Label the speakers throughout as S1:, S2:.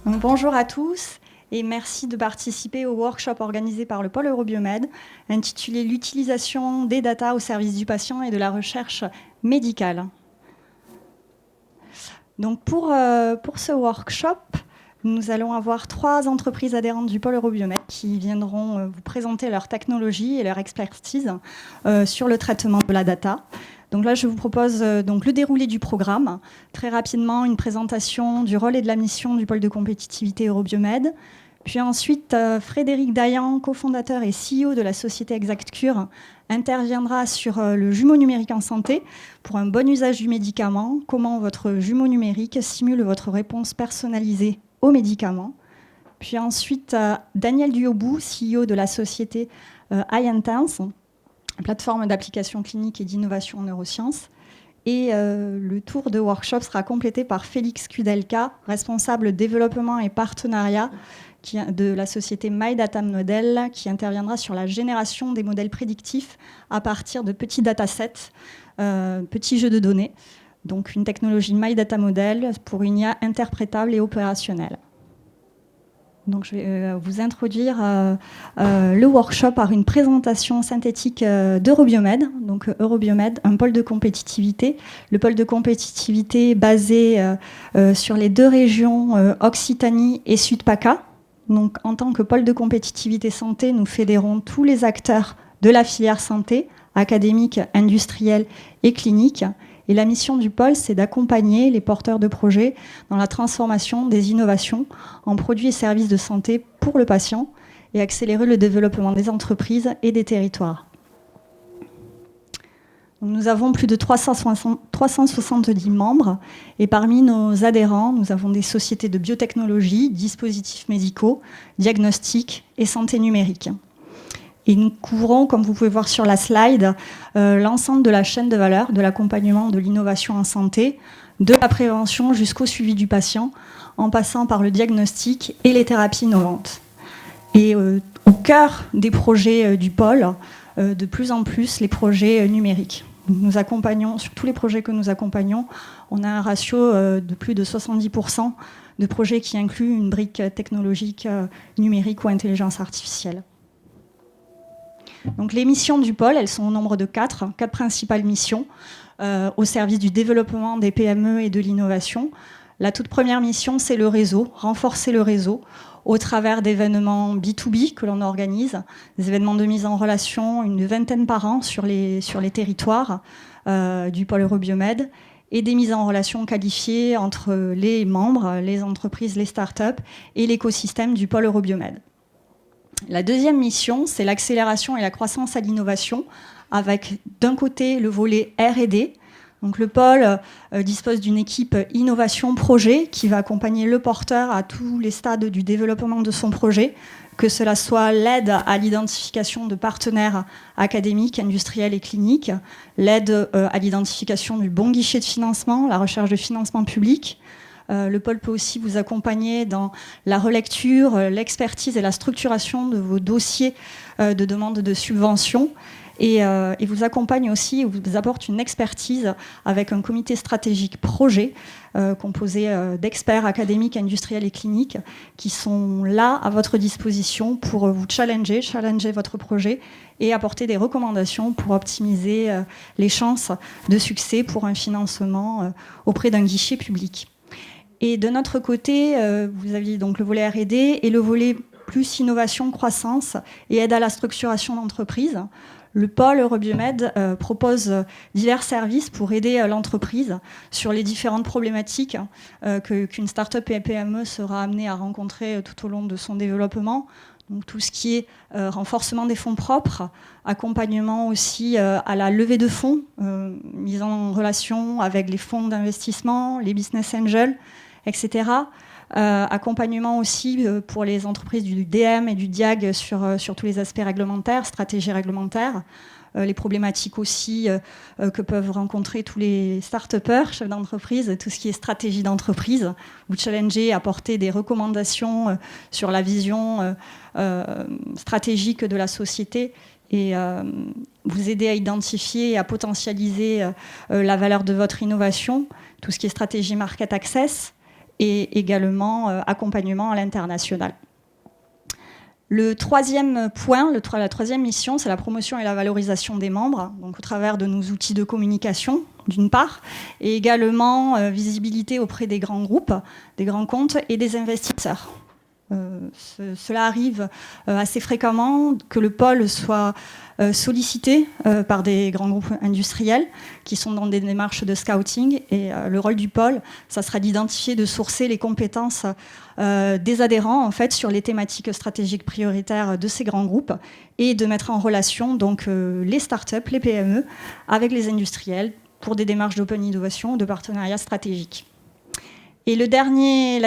S1: Donc, bonjour à tous et merci de participer au workshop organisé par le pôle Eurobiomed intitulé l'utilisation des data au service du patient et de la recherche médicale. Donc pour ce workshop, nous allons avoir 3 entreprises adhérentes du pôle Eurobiomed qui viendront vous présenter leur technologie et leur expertise sur le traitement de la data. Donc là, je vous propose donc le déroulé du programme. Très rapidement, une présentation du rôle et de la mission du pôle de compétitivité Eurobiomed. Puis ensuite, Frédéric Dayan, cofondateur et CEO de la société ExactCure, interviendra sur le jumeau numérique en santé pour un bon usage du médicament, comment votre jumeau numérique simule votre réponse personnalisée aux médicaments. Puis ensuite, Daniel Duhaubou, CEO de la société iIntense, plateforme d'application clinique et d'innovation en neurosciences. Et le tour de workshop sera complété par Félix Kudelka, responsable développement et partenariat de la société MyDataModel, qui interviendra sur la génération des modèles prédictifs à partir de petits datasets, petits jeux de données. Donc une technologie MyDataModel pour une IA interprétable et opérationnelle. Donc, je vais vous introduire le workshop par une présentation synthétique d'Eurobiomed. Donc, Eurobiomed, un pôle de compétitivité. Le pôle de compétitivité basé sur les 2 régions Occitanie et Sud-PACA. Donc, en tant que pôle de compétitivité santé, nous fédérons tous les acteurs de la filière santé, académique, industrielle et clinique. Et la mission du pôle, c'est d'accompagner les porteurs de projets dans la transformation des innovations en produits et services de santé pour le patient et accélérer le développement des entreprises et des territoires. Donc, nous avons plus de 370 membres et parmi nos adhérents, nous avons des sociétés de biotechnologie, dispositifs médicaux, diagnostics et santé numérique. Et nous couvrons, comme vous pouvez voir sur la slide, l'ensemble de la chaîne de valeur, de l'accompagnement de l'innovation en santé, de la prévention jusqu'au suivi du patient, en passant par le diagnostic et les thérapies innovantes. Et au cœur des projets du pôle, de plus en plus, les projets numériques. Nous accompagnons, sur tous les projets que nous accompagnons, on a un ratio de plus de 70% de projets qui incluent une brique technologique numérique ou intelligence artificielle. Donc les missions du pôle, elles sont au nombre de 4 principales missions au service du développement des PME et de l'innovation. La toute première mission, c'est le réseau, renforcer le réseau au travers d'événements B2B que l'on organise, des événements de mise en relation, une vingtaine par an sur les territoires du pôle Eurobiomed, et des mises en relation qualifiées entre les membres, les entreprises, les startups et l'écosystème du pôle Eurobiomed. La deuxième mission, c'est l'accélération et la croissance à l'innovation, avec d'un côté le volet R&D. Donc le pôle dispose d'une équipe innovation projet qui va accompagner le porteur à tous les stades du développement de son projet, que cela soit l'aide à l'identification de partenaires académiques, industriels et cliniques, l'aide à l'identification du bon guichet de financement, la recherche de financement public. Le pôle peut aussi vous accompagner dans la relecture, l'expertise et la structuration de vos dossiers de demande de subvention. Et vous accompagne aussi, vous apporte une expertise avec un comité stratégique projet composé d'experts académiques, industriels et cliniques qui sont là à votre disposition pour vous challenger votre projet et apporter des recommandations pour optimiser les chances de succès pour un financement auprès d'un guichet public. Et de notre côté, vous aviez donc le volet R&D et le volet plus innovation, croissance et aide à la structuration d'entreprise. Le pôle Eurobiomed propose divers services pour aider l'entreprise sur les différentes problématiques qu'une start-up et PME sera amenée à rencontrer tout au long de son développement. Donc tout ce qui est renforcement des fonds propres, accompagnement aussi à la levée de fonds, mise en relation avec les fonds d'investissement, les business angels, etc. Accompagnement aussi pour les entreprises du DM et du DIAG sur tous les aspects réglementaires, stratégies réglementaires, les problématiques aussi que peuvent rencontrer tous les start-upers, chefs d'entreprise, tout ce qui est stratégie d'entreprise, vous challenger, apporter des recommandations sur la vision stratégique de la société et vous aider à identifier et à potentialiser la valeur de votre innovation, tout ce qui est stratégie market access. et également accompagnement à l'international. Le troisième point, la troisième mission, c'est la promotion et la valorisation des membres, donc au travers de nos outils de communication, d'une part, et également visibilité auprès des grands groupes, des grands comptes et des investisseurs. Cela arrive assez fréquemment que le pôle soit sollicité par des grands groupes industriels qui sont dans des démarches de scouting. Et le rôle du pôle, ça sera d'identifier, de sourcer les compétences des adhérents en fait, sur les thématiques stratégiques prioritaires de ces grands groupes et de mettre en relation donc, les startups, les PME avec les industriels pour des démarches d'open innovation, de partenariat stratégique. Et le dernier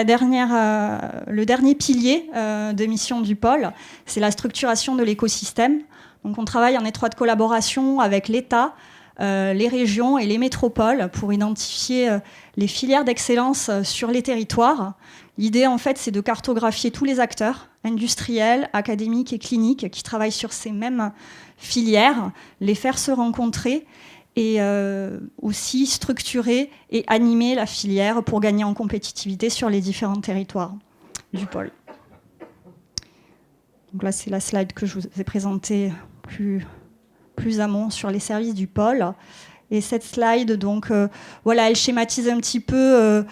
S1: pilier de mission du pôle, c'est la structuration de l'écosystème. Donc on travaille en étroite collaboration avec l'État, les régions et les métropoles pour identifier les filières d'excellence sur les territoires. L'idée, en fait, c'est de cartographier tous les acteurs, industriels, académiques et cliniques, qui travaillent sur ces mêmes filières, les faire se rencontrer et aussi structurer et animer la filière pour gagner en compétitivité sur les différents territoires du pôle. Donc là, c'est la slide que je vous ai présentée plus amont sur les services du pôle. Et cette slide, donc, voilà, elle schématise un petit peu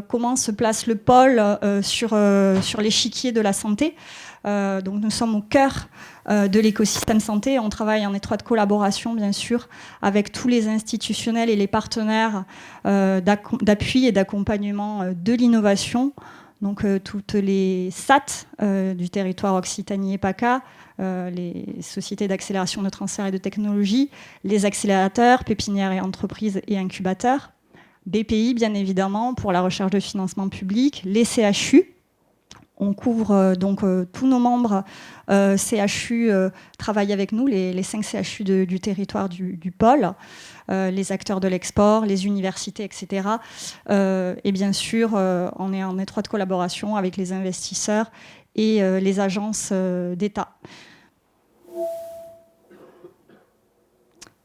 S1: comment se place le pôle sur l'échiquier de la santé. Donc nous sommes au cœur de l'écosystème santé. On travaille en étroite collaboration, bien sûr, avec tous les institutionnels et les partenaires d'appui et d'accompagnement de l'innovation. Donc toutes les SAT du territoire Occitanie et PACA, les sociétés d'accélération de transfert et de technologie, les accélérateurs, pépinières et entreprises et incubateurs, BPI, bien évidemment, pour la recherche de financement public, les CHU. On couvre donc tous nos membres CHU travaillent avec nous, les 5 CHU du territoire du pôle, les acteurs de l'export, les universités, etc. Et bien sûr, on est en étroite collaboration avec les investisseurs et les agences d'État.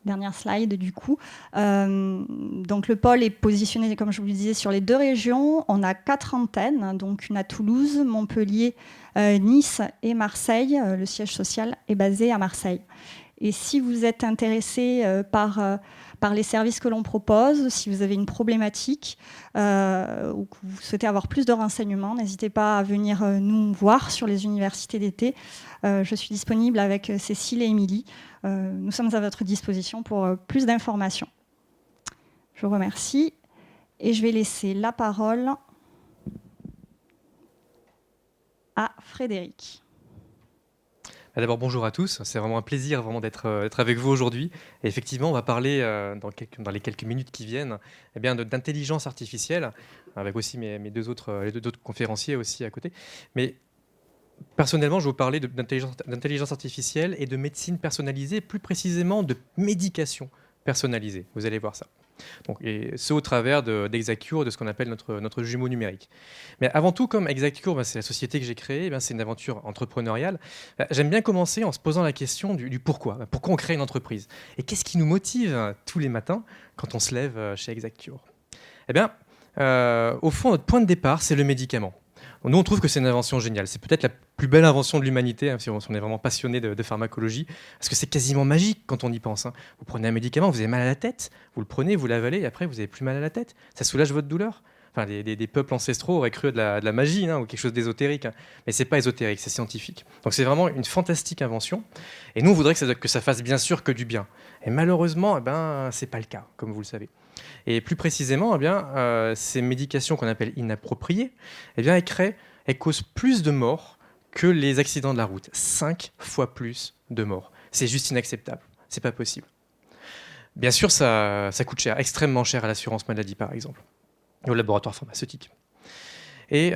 S1: Dernière slide du coup. Donc le pôle est positionné, comme je vous le disais, sur les 2 régions. On a 4 antennes, donc une à Toulouse, Montpellier, Nice et Marseille. Le siège social est basé à Marseille. Et si vous êtes intéressé par les services que l'on propose, si vous avez une problématique ou que vous souhaitez avoir plus de renseignements, n'hésitez pas à venir nous voir sur les universités d'été. Je suis disponible avec Cécile et Émilie. Nous sommes à votre disposition pour plus d'informations. Je vous remercie et je vais laisser la parole à Frédéric.
S2: D'abord, bonjour à tous. C'est vraiment un plaisir d'être avec vous aujourd'hui. Et effectivement, on va parler dans les quelques minutes qui viennent d'intelligence artificielle, avec aussi les deux autres conférenciers aussi à côté. Mais personnellement, je vais vous parler d'intelligence artificielle et de médecine personnalisée, plus précisément de médication personnalisée. Vous allez voir ça. Donc, et ce au travers d'Exacure, de ce qu'on appelle notre jumeau numérique. Mais avant tout, comme Exacure, c'est la société que j'ai créée, c'est une aventure entrepreneuriale. J'aime bien commencer en se posant la question du pourquoi. Pourquoi on crée une entreprise? Et qu'est-ce qui nous motive tous les matins quand on se lève chez Exacure? Eh bien, au fond, notre point de départ, c'est le médicament. Nous, on trouve que c'est une invention géniale. C'est peut-être la plus belle invention de l'humanité, si on est vraiment passionné de pharmacologie, parce que c'est quasiment magique quand on y pense. Vous prenez un médicament, vous avez mal à la tête, vous le prenez, vous l'avalez, et après, vous n'avez plus mal à la tête. Ça soulage votre douleur. Enfin, des peuples ancestraux auraient cru de la magie ou quelque chose d'ésotérique. Mais ce n'est pas ésotérique, c'est scientifique. Donc c'est vraiment une fantastique invention. Et nous, on voudrait que ça fasse bien sûr que du bien. Et malheureusement, ce n'est pas le cas, comme vous le savez. Et plus précisément, ces médications qu'on appelle inappropriées, elles causent plus de morts que les accidents de la route. 5 fois plus de morts. C'est juste inacceptable. C'est pas possible. Bien sûr, ça coûte cher, extrêmement cher à l'assurance maladie, par exemple, et au laboratoire pharmaceutique. Et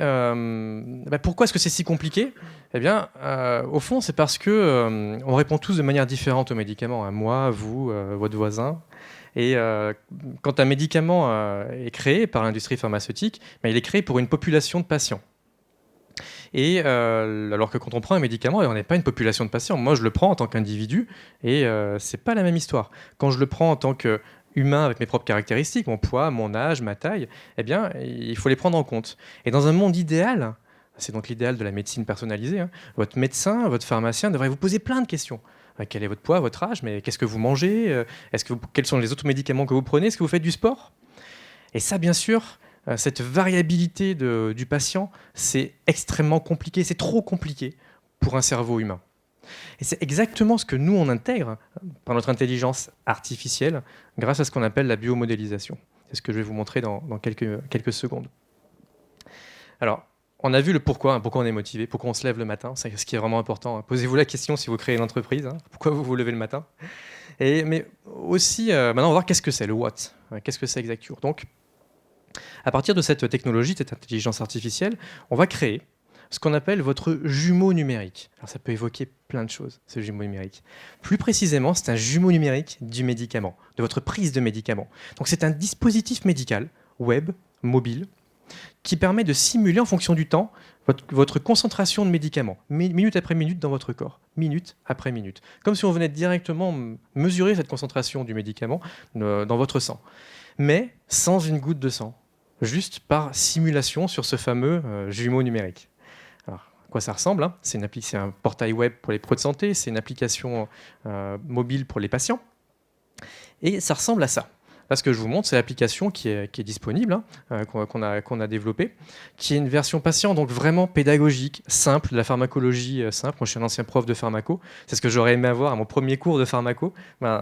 S2: pourquoi est-ce que c'est si compliqué? Au fond, c'est parce que on répond tous de manière différente aux médicaments. Moi, vous, votre voisin. Et quand un médicament est créé par l'industrie pharmaceutique, il est créé pour une population de patients. Et alors que quand on prend un médicament, on n'est pas une population de patients. Moi, je le prends en tant qu'individu et c'est pas la même histoire. Quand je le prends en tant que humain avec mes propres caractéristiques, mon poids, mon âge, ma taille, eh bien, il faut les prendre en compte. Et dans un monde idéal, c'est donc l'idéal de la médecine personnalisée, hein, votre médecin, votre pharmacien devrait vous poser plein de questions. Quel est votre poids, votre âge, mais qu'est-ce que vous mangez, quels sont les autres médicaments que vous prenez, est-ce que vous faites du sport? Et ça, bien sûr, cette variabilité du patient, c'est extrêmement compliqué, c'est trop compliqué pour un cerveau humain. Et c'est exactement ce que nous, on intègre par notre intelligence artificielle grâce à ce qu'on appelle la biomodélisation. C'est ce que je vais vous montrer dans quelques secondes. Alors, on a vu le pourquoi, hein, pourquoi on est motivé, pourquoi on se lève le matin, c'est ce qui est vraiment important. Posez-vous la question si vous créez une entreprise, hein, pourquoi vous vous levez le matin. Mais aussi, maintenant, on va voir qu'est-ce que c'est, le what, qu'est-ce que c'est exactement. Donc, à partir de cette technologie, cette intelligence artificielle, on va créer ce qu'on appelle votre jumeau numérique. Alors ça peut évoquer plein de choses, ce jumeau numérique. Plus précisément, c'est un jumeau numérique du médicament, de votre prise de médicament. Donc c'est un dispositif médical, web, mobile, qui permet de simuler en fonction du temps votre concentration de médicaments, minute après minute dans votre corps, minute après minute. Comme si on venait directement mesurer cette concentration du médicament dans votre sang, mais sans une goutte de sang, juste par simulation sur ce fameux jumeau numérique. Alors, à quoi ça ressemble, hein? C'est un portail web pour les pros de santé, c'est une application mobile pour les patients, et ça ressemble à ça. Là, ce que je vous montre, c'est l'application qui est disponible, hein, qu'on a développée, qui est une version patient, donc vraiment pédagogique, simple, de la pharmacologie simple. Moi, je suis un ancien prof de pharmaco. C'est ce que j'aurais aimé avoir à mon premier cours de pharmaco.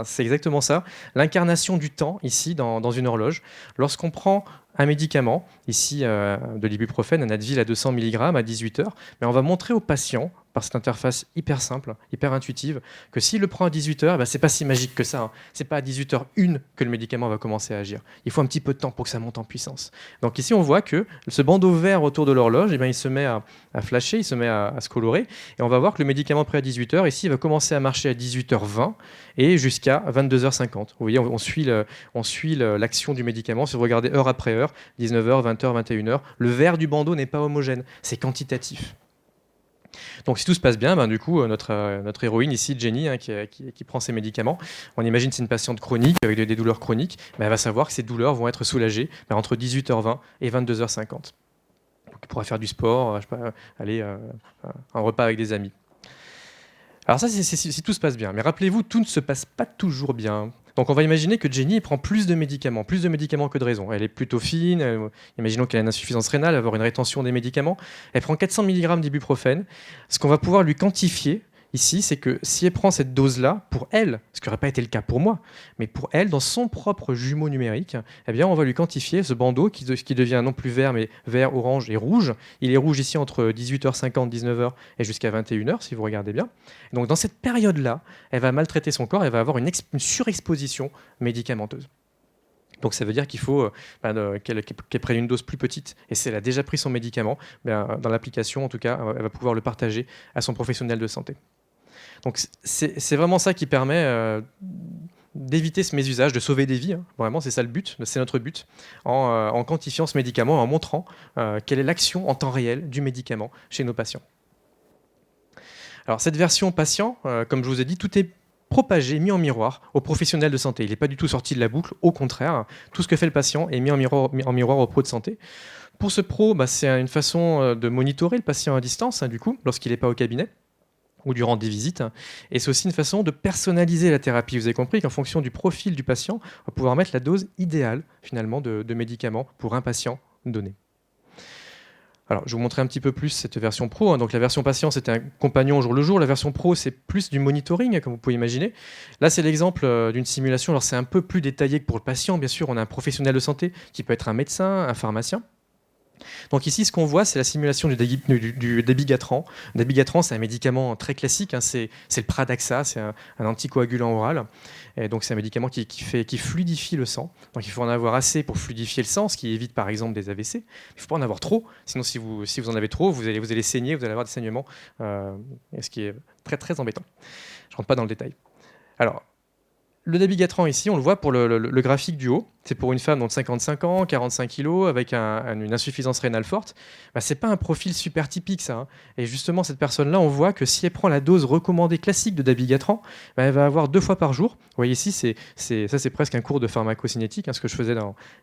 S2: C'est exactement ça. L'incarnation du temps, ici, dans une horloge. Lorsqu'on prend un médicament, ici de l'ibuprofène, un Advil à 200 mg à 18 heures, mais on va montrer au patient, par cette interface hyper simple, hyper intuitive, que s'il le prend à 18 heures, c'est pas si magique que ça. Hein. C'est pas à 18h01 que le médicament va commencer à agir. Il faut un petit peu de temps pour que ça monte en puissance. Donc ici, on voit que ce bandeau vert autour de l'horloge, il se met à flasher, il se met à se colorer, et on va voir que le médicament prêt à 18 heures, ici, il va commencer à marcher à 18h20 et jusqu'à 22h50. Vous voyez, on suit l'action du médicament. Si vous regardez heure après heure, 19h, 20h, 21h, le vert du bandeau n'est pas homogène, c'est quantitatif. Donc si tout se passe bien, du coup, notre héroïne ici, Jenny, hein, qui prend ses médicaments, on imagine que c'est une patiente chronique avec des douleurs chroniques, elle va savoir que ces douleurs vont être soulagées entre 18h20 et 22h50. Donc elle pourra faire du sport, aller un repas avec des amis. Alors ça, c'est si tout se passe bien. Mais rappelez-vous, tout ne se passe pas toujours bien. Donc on va imaginer que Jenny prend plus de médicaments que de raison. Elle est plutôt fine, imaginons qu'elle a une insuffisance rénale, elle va avoir une rétention des médicaments. Elle prend 400 mg d'ibuprofène. Ce qu'on va pouvoir lui quantifier ici, c'est que si elle prend cette dose-là, pour elle, ce qui n'aurait pas été le cas pour moi, mais pour elle, dans son propre jumeau numérique, eh bien, on va lui quantifier ce bandeau qui devient non plus vert, mais vert, orange et rouge. Il est rouge ici entre 18h50, 19h et jusqu'à 21h, si vous regardez bien. Donc dans cette période-là, elle va maltraiter son corps, elle va avoir une surexposition médicamenteuse. Donc ça veut dire qu'il faut qu'elle prenne une dose plus petite. Et si elle a déjà pris son médicament, dans l'application, en tout cas, elle va pouvoir le partager à son professionnel de santé. Donc c'est vraiment ça qui permet d'éviter ce mésusage, de sauver des vies. Hein. Vraiment, c'est ça le but, c'est notre but, en quantifiant ce médicament, en montrant quelle est l'action en temps réel du médicament chez nos patients. Alors cette version patient, comme je vous ai dit, tout est propagé, mis en miroir aux professionnels de santé. Il n'est pas du tout sorti de la boucle, au contraire, tout ce que fait le patient est mis en miroir aux pros de santé. Pour ce pro, c'est une façon de monitorer le patient à distance, du coup, lorsqu'il n'est pas au cabinet ou durant des visites. Et c'est aussi une façon de personnaliser la thérapie. Vous avez compris qu'en fonction du profil du patient, on va pouvoir mettre la dose idéale, finalement, de médicaments pour un patient donné. Alors, je vais vous montrer un petit peu plus cette version pro. Donc, la version patient, c'était un compagnon au jour le jour. La version pro, c'est plus du monitoring, comme vous pouvez imaginer. Là, c'est l'exemple d'une simulation. Alors, c'est un peu plus détaillé que pour le patient. Bien sûr, on a un professionnel de santé qui peut être un médecin, un pharmacien. Donc ici, ce qu'on voit, c'est la simulation du dabigatran. Dabigatran, c'est un médicament très classique, hein, c'est le Pradaxa, c'est un anticoagulant oral. Et donc c'est un médicament qui fluidifie le sang. Donc il faut en avoir assez pour fluidifier le sang, ce qui évite par exemple des AVC. Il ne faut pas en avoir trop, sinon si vous en avez trop, vous allez saigner, vous allez avoir des saignements, ce qui est très très embêtant. Je ne rentre pas dans le détail. Alors, Le dabigatran ici, on le voit pour le graphique du haut, c'est pour une femme de 55 ans, 45 kg, avec une insuffisance rénale forte. Bah, c'est pas un profil super typique ça, hein. Et justement, cette personne-là, on voit que si elle prend la dose recommandée classique de dabigatran, bah, elle va avoir 2 fois par jour. Vous voyez ici, c'est presque un cours de pharmacocinétique, hein, ce que je faisais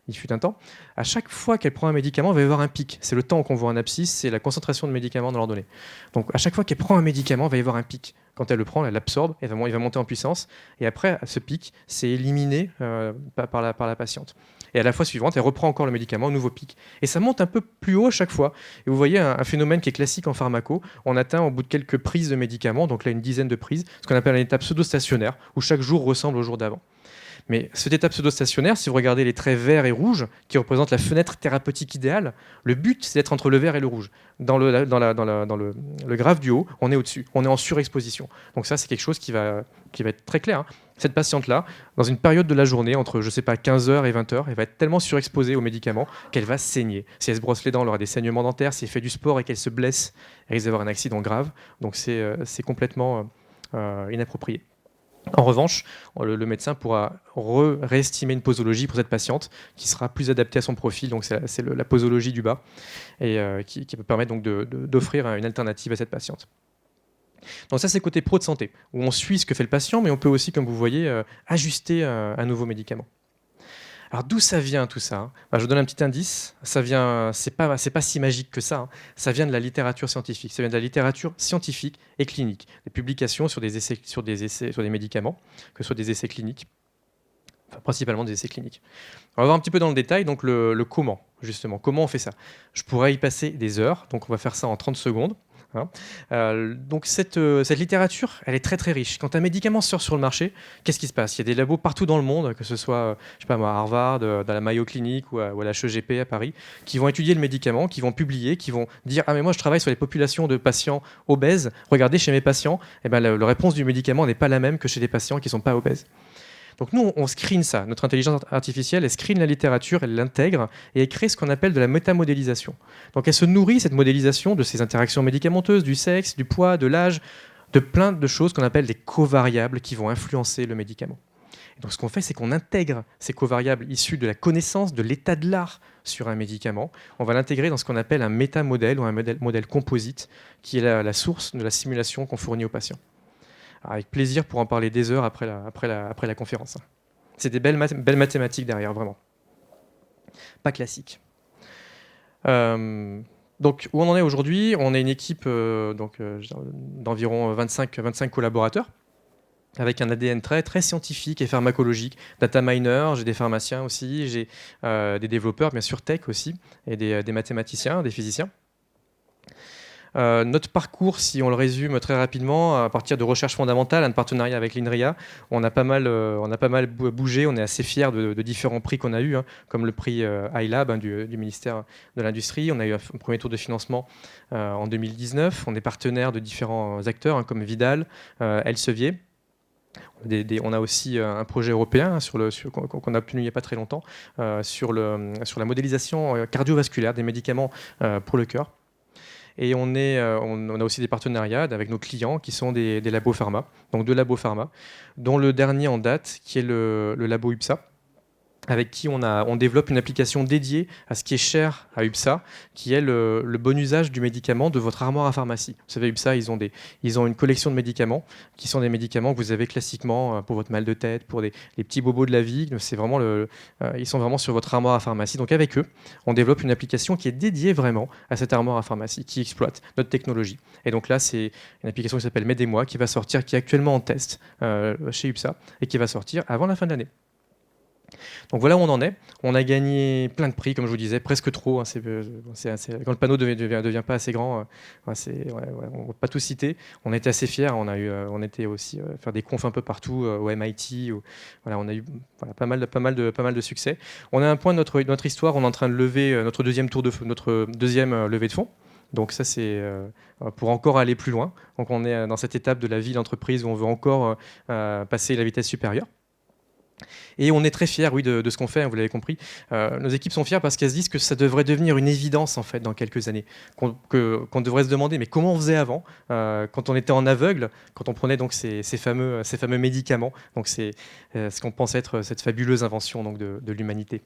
S2: il fut un temps. À chaque fois qu'elle prend un médicament, elle va y avoir un pic. C'est le temps qu'on voit en abscisse, c'est la concentration de médicaments dans l'ordonnée. Donc à chaque fois qu'elle prend un médicament, il va y avoir un pic. Quand elle le prend, elle l'absorbe, il va monter en puissance. Et après, ce pic, c'est éliminé par la patiente. Et à la fois suivante, elle reprend encore le médicament, nouveau pic. Et ça monte un peu plus haut à chaque fois. Et vous voyez un phénomène qui est classique en pharmaco. On atteint au bout de quelques prises de médicaments, donc là une dizaine de prises, ce qu'on appelle un état pseudo-stationnaire, où chaque jour ressemble au jour d'avant. Mais cet état pseudo-stationnaire, si vous regardez les traits verts et rouges, qui représentent la fenêtre thérapeutique idéale, le but, c'est d'être entre le vert et le rouge. Dans le graphe du haut, on est au-dessus, on est en surexposition. Donc ça, c'est quelque chose qui va être très clair, hein. Cette patiente-là, dans une période de la journée, entre, 15h et 20h, elle va être tellement surexposée aux médicaments qu'elle va saigner. Si elle se brosse les dents, elle aura des saignements dentaires. Si elle fait du sport et qu'elle se blesse, elle risque d'avoir un accident grave. Donc c'est complètement inapproprié. En revanche, le médecin pourra réestimer une posologie pour cette patiente qui sera plus adaptée à son profil. Donc c'est la posologie du bas et qui peut permettre donc d'offrir une alternative à cette patiente. Donc ça, c'est côté pro de santé, où on suit ce que fait le patient, mais on peut aussi, comme vous voyez, ajuster un nouveau médicament. Alors d'où ça vient tout ça, hein? Je vous donne un petit indice. Ça vient, c'est pas si magique que ça, hein. Ça vient de la littérature scientifique. Ça vient de la littérature scientifique et clinique. Des publications sur des médicaments, que ce soit des essais cliniques, enfin principalement des essais cliniques. On va voir un petit peu dans le détail donc le comment, justement. Comment on fait ça? Je pourrais y passer des heures, donc on va faire ça en 30 secondes. Hein. Donc cette littérature, elle est très très riche. Quand un médicament sort sur le marché, qu'est-ce qui se passe? Il y a des labos partout dans le monde, que ce soit je sais pas moi, à Harvard, dans la Mayo Clinic ou à la HEGP à Paris, qui vont étudier le médicament, qui vont publier, qui vont dire ah mais moi je travaille sur les populations de patients obèses. Regardez chez mes patients, eh ben, la réponse du médicament n'est pas la même que chez des patients qui ne sont pas obèses. Donc nous, on screen ça. Notre intelligence artificielle, elle screen la littérature, elle l'intègre et elle crée ce qu'on appelle de la métamodélisation. Donc elle se nourrit, cette modélisation, de ces interactions médicamenteuses, du sexe, du poids, de l'âge, de plein de choses qu'on appelle des covariables qui vont influencer le médicament. Et donc ce qu'on fait, c'est qu'on intègre ces covariables issues de la connaissance de l'état de l'art sur un médicament. On va l'intégrer dans ce qu'on appelle un métamodèle ou un modèle composite, qui est la source de la simulation qu'on fournit aux patients. Alors, avec plaisir pour en parler des heures après la conférence. C'est des belles mathématiques derrière, vraiment. Pas classique. Donc, où on en est aujourd'hui? On est une équipe d'environ 25 collaborateurs, avec un ADN très, très scientifique et pharmacologique. Data miner, j'ai des pharmaciens aussi, j'ai des développeurs, bien sûr, tech aussi, et des mathématiciens, des physiciens. Notre parcours, si on le résume très rapidement, à partir de recherche fondamentale, un partenariat avec l'INRIA, on a pas mal bougé, on est assez fiers de différents prix qu'on a eus, hein, comme le prix iLab du ministère de l'Industrie. On a eu un premier tour de financement en 2019, on est partenaire de différents acteurs hein, comme Vidal, Elsevier. On a aussi un projet européen qu'on a obtenu il n'y a pas très longtemps sur la modélisation cardiovasculaire des médicaments pour le cœur. Et on a aussi des partenariats avec nos clients qui sont des labos pharma, donc 2 labos pharma, dont le dernier en date qui est le labo UPSA, avec qui on développe une application dédiée à ce qui est cher à UPSA, qui est le bon usage du médicament de votre armoire à pharmacie. Vous savez, UPSA, ils ont une collection de médicaments qui sont des médicaments que vous avez classiquement pour votre mal de tête, pour les petits bobos de la vie. C'est vraiment ils sont vraiment sur votre armoire à pharmacie. Donc avec eux, on développe une application qui est dédiée vraiment à cette armoire à pharmacie, qui exploite notre technologie. Et donc là, c'est une application qui s'appelle M'aidez-moi, qui va sortir, qui est actuellement en test chez UPSA et qui va sortir avant la fin de l'année. Donc voilà où on en est. On a gagné plein de prix, comme je vous disais, presque trop. Hein, quand le panneau ne devient pas assez grand, on ne va pas tout citer. On était assez fiers. On était aussi faire des confs un peu partout, au MIT. On a eu pas mal de succès. On est à un point de notre histoire. On est en train de lever notre deuxième levée de fonds. Donc ça, c'est pour encore aller plus loin. Donc on est dans cette étape de la vie d'entreprise où on veut encore passer la vitesse supérieure. Et on est très fiers, oui, de ce qu'on fait, hein, vous l'avez compris. Nos équipes sont fières parce qu'elles se disent que ça devrait devenir une évidence, en fait, dans quelques années. Qu'on devrait se demander, mais comment on faisait avant, quand on était en aveugle, quand on prenait donc ces fameux médicaments. Donc c'est ce qu'on pense être cette fabuleuse invention donc, de l'humanité.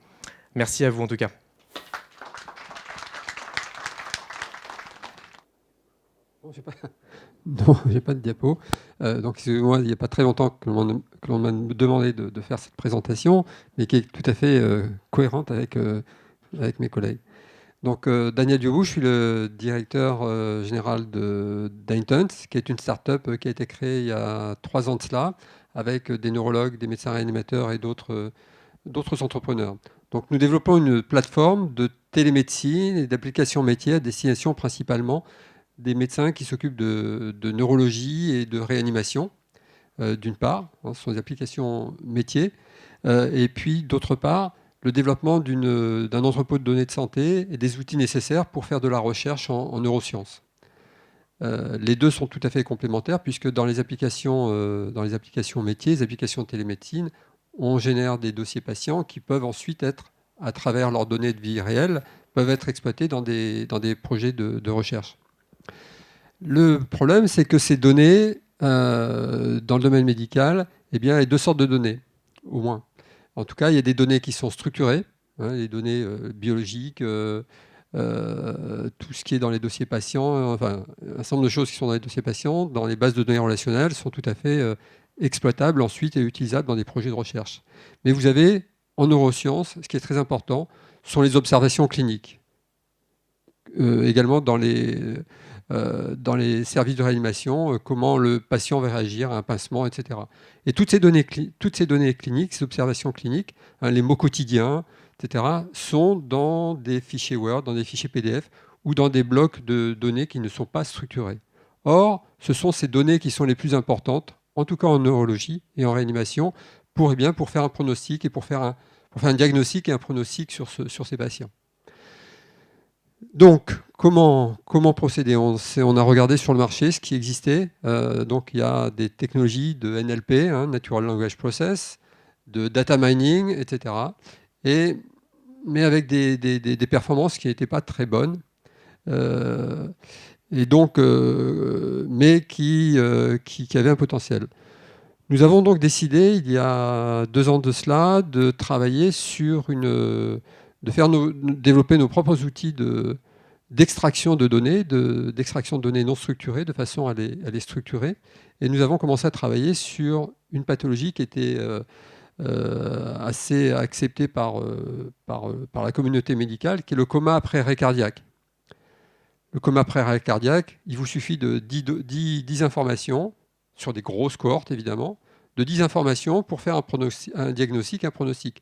S2: Merci à vous, en tout cas.
S3: Bon, non, j'ai pas de diapo. Donc, moi, il n'y a pas très longtemps que l'on m'a demandé de faire cette présentation, mais qui est tout à fait cohérente avec mes collègues. Donc, Daniel Diobou, je suis le directeur général d'Intents, qui est une start-up qui a été créée il y a 3 ans de cela, avec des neurologues, des médecins réanimateurs et d'autres entrepreneurs. Donc, nous développons une plateforme de télémédecine et d'applications métiers à destination principalement des médecins qui s'occupent de neurologie et de réanimation, d'une part, ce sont des applications métiers, et puis d'autre part, le développement d'un entrepôt de données de santé et des outils nécessaires pour faire de la recherche en neurosciences. Les deux sont tout à fait complémentaires, puisque dans les applications métiers, les applications de télémédecine, on génère des dossiers patients qui peuvent ensuite être, à travers leurs données de vie réelle, peuvent être exploités dans des projets de recherche. Le problème, c'est que ces données, dans le domaine médical, eh bien, il y a 2 sortes de données, au moins. En tout cas, il y a des données qui sont structurées, les données biologiques, tout ce qui est dans les dossiers patients, enfin, un certain nombre de choses qui sont dans les dossiers patients, dans les bases de données relationnelles, sont tout à fait exploitables ensuite et utilisables dans des projets de recherche. Mais vous avez, en neurosciences, ce qui est très important, sont les observations cliniques. Également dans les services de réanimation, comment le patient va réagir à un pincement, etc. Et toutes ces données cliniques, ces observations cliniques, les mots quotidiens, etc., sont dans des fichiers Word, dans des fichiers PDF ou dans des blocs de données qui ne sont pas structurés. Or, ce sont ces données qui sont les plus importantes, en tout cas en neurologie et en réanimation, pour faire un pronostic et pour faire un diagnostic et un pronostic sur ces patients. Donc, comment procéder ? On a regardé sur le marché ce qui existait. Donc, il y a des technologies de NLP, Natural Language Process, de data mining, etc. Mais avec des performances qui n'étaient pas très bonnes. Et donc, mais qui avaient un potentiel. Nous avons donc décidé, il y a 2 ans de cela, de travailler sur développer nos propres outils d'extraction de données, d'extraction de données non structurées, de façon à les structurer. Et nous avons commencé à travailler sur une pathologie qui était assez acceptée par la communauté médicale, qui est le coma après arrêt cardiaque. Le coma après arrêt cardiaque, il vous suffit de 10 informations, sur des grosses cohortes évidemment, de 10 informations pour faire un diagnostic, un pronostic.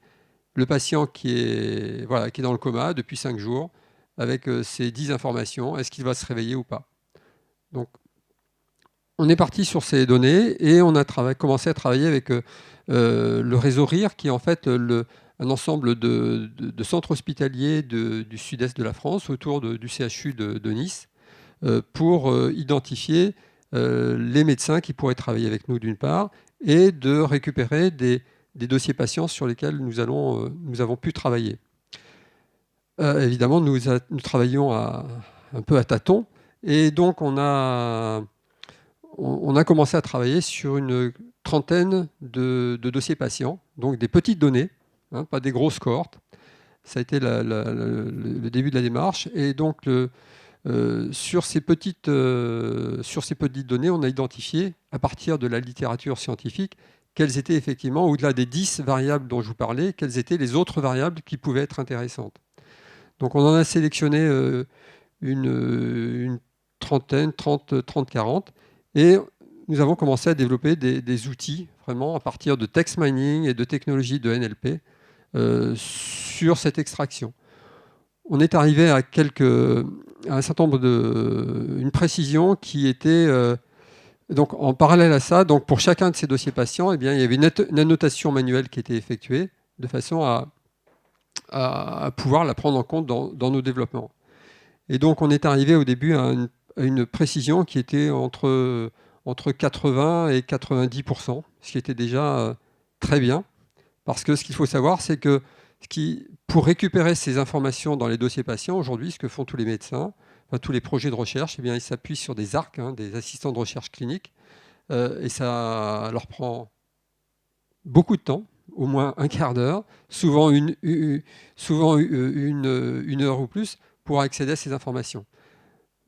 S3: Le patient qui est dans le coma depuis 5 jours, avec ces 10 informations, est-ce qu'il va se réveiller ou pas ? Donc, on est parti sur ces données et on a commencé à travailler avec le réseau RIR, qui est en fait un ensemble de centres hospitaliers du sud-est de la France, autour du CHU de Nice, pour identifier les médecins qui pourraient travailler avec nous d'une part, et de récupérer des dossiers patients sur lesquels nous avons pu travailler. Évidemment, nous travaillons un peu à tâtons, et donc on a commencé à travailler sur une trentaine de dossiers patients, donc des petites données, pas des grosses cohortes. Ça a été le début de la démarche, et donc sur ces petites données, on a identifié, à partir de la littérature scientifique, quelles étaient effectivement, au-delà des 10 variables dont je vous parlais, quelles étaient les autres variables qui pouvaient être intéressantes. Donc on en a sélectionné une trentaine, 30, 40, et nous avons commencé à développer des outils, vraiment, à partir de text mining et de technologies de NLP, sur cette extraction. On est arrivé à un certain nombre une précision qui était... donc en parallèle à ça, donc pour chacun de ces dossiers patients, eh bien, il y avait une annotation manuelle qui était effectuée de façon à pouvoir la prendre en compte dans nos développements. Et donc on est arrivé au début à une précision qui était entre 80 et 90%, ce qui était déjà très bien, Parce que ce qu'il faut savoir, c'est que pour récupérer ces informations dans les dossiers patients, aujourd'hui, ce que font tous les médecins, enfin, tous les projets de recherche, eh bien, ils s'appuient sur des ARC, des assistants de recherche clinique, et ça leur prend beaucoup de temps, au moins un quart d'heure, souvent une heure ou plus, pour accéder à ces informations.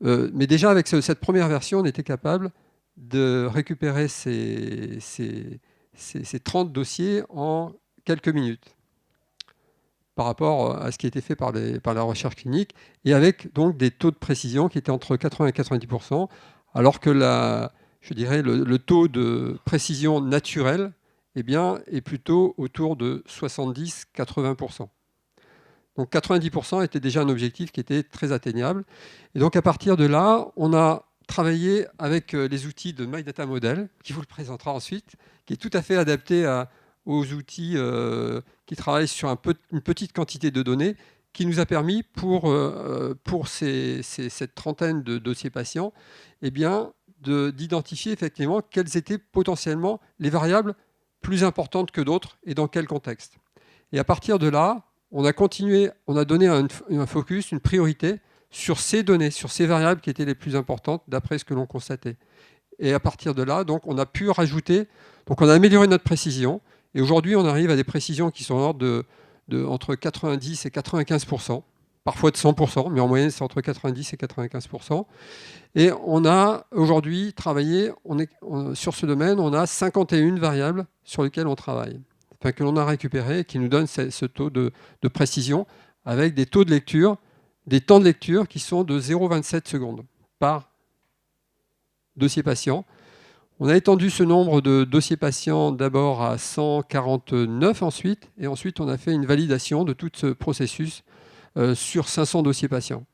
S3: Mais déjà, avec cette première version, on était capable de récupérer ces 30 dossiers en quelques minutes par rapport à ce qui a été fait par la recherche clinique, et avec donc des taux de précision qui étaient entre 80 et 90%, alors que je dirais le taux de précision naturelle est plutôt autour de 70-80%. Donc 90% était déjà un objectif qui était très atteignable. Et donc à partir de là, on a travaillé avec les outils de My Data Model, qui vous le présentera ensuite, qui est tout à fait adapté aux outils qui travaillent sur une petite quantité de données, qui nous a permis, pour cette trentaine de dossiers patients, d'identifier effectivement quelles étaient potentiellement les variables plus importantes que d'autres et dans quel contexte. Et à partir de là, on a continué, on a donné un focus, une priorité sur ces données, sur ces variables qui étaient les plus importantes d'après ce que l'on constatait. Et à partir de là, donc, on a pu rajouter, donc on a amélioré notre précision, et aujourd'hui on arrive à des précisions qui sont en ordre entre 90 et 95%, parfois de 100%, mais en moyenne c'est entre 90 et 95%. Et on a aujourd'hui travaillé, sur ce domaine, on a 51 variables sur lesquelles on travaille, enfin, que l'on a récupérées, qui nous donnent ce taux de précision, avec des taux de lecture, des temps de lecture qui sont de 0,27 secondes par dossier patient. On a étendu ce nombre de dossiers patients d'abord à 149 ensuite, et ensuite on a fait une validation de tout ce processus sur 500 dossiers patients.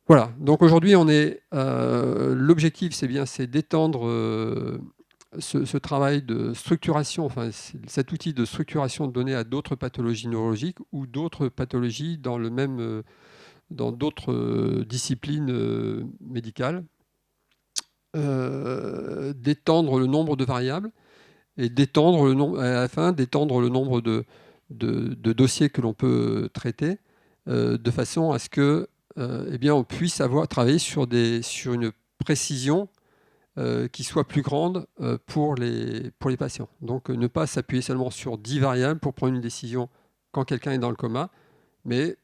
S3: Voilà, donc aujourd'hui l'objectif c'est d'étendre ce travail de structuration, enfin cet outil de structuration de données à d'autres pathologies neurologiques ou d'autres pathologies dans d'autres disciplines médicales, d'étendre le nombre de variables et à la fin d'étendre le nombre de dossiers que l'on peut traiter, de façon à ce que on puisse travailler sur une précision qui soit plus grande pour les patients. Donc ne pas s'appuyer seulement sur 10 variables pour prendre une décision quand quelqu'un est dans le coma, mais